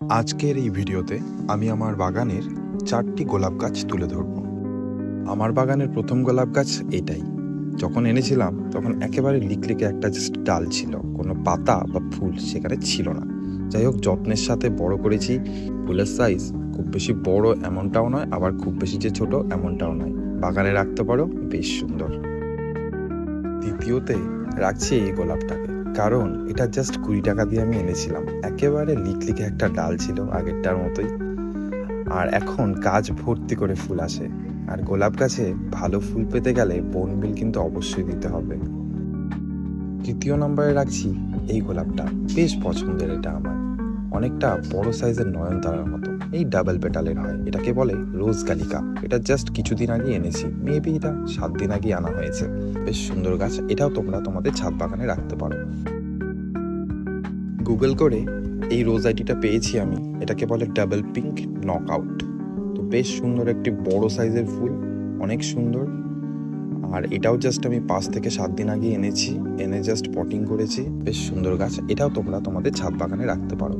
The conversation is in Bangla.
আজকের এই ভিডিওতে আমি আমার বাগানের 4টি গোলাপ গাছ তুলে ধরব। আমার বাগানের প্রথম গোলাপ গাছ এটাই। যখন এনেছিলাম তখন একেবারে লিকলিকে একটা জাস্ট ডাল ছিল, কোনো পাতা বা ফুল সেখানে ছিল না। যাই হোক, যত্নের সাথে বড় করেছি। ফুলের সাইজ খুব বেশি বড় এমনটাও নয়, আবার খুব বেশি যে ছোট এমনটাও নয়। বাগানে রাখতে পারো, বেশ সুন্দর। দ্বিতীয়তে রাখছি এই গোলাপটাকে, কারণ এটা জাস্ট 20 টাকা দিয়ে আমি এনেছিলাম। একেবারে লিকলিকে একটা ডাল ছিল, আগেরটার মতোই। আর এখন গাছ ভর্তি করে ফুল আসে। আর গোলাপ গাছে ভালো ফুল পেতে গেলে বোনবিল কিন্তু অবশ্যই দিতে হবে। তৃতীয় নম্বরে রাখছি এই গোলাপটা। বেশ পছন্দের এটা আমার, অনেকটা বড় সাইজের নয়নতারার মতো। এই ডাবল পেটালের হয়, এটাকে বলে রোজ গালিকা। এটা জাস্ট কিছুদিন আগে এনেছি, মেবি এটা 7 দিন আগে আনা হয়েছে। বেশ সুন্দর গাছ, এটাও তোমরা তোমাদের ছাদ বাগানে রাখতে পারো। গুগল করে এই রোজ আইডিটা পেয়েছি আমি, এটাকে বলে ডাবল পিঙ্ক নকআউট। তো বেশ সুন্দর একটি বড় সাইজের ফুল, অনেক সুন্দর। আর এটাও জাস্ট আমি 5 থেকে 7 দিন আগে এনেছি, এনে জাস্ট পটিং করেছি। বেশ সুন্দর গাছ, এটাও তোমরা তোমাদের ছাদ বাগানে রাখতে পারো।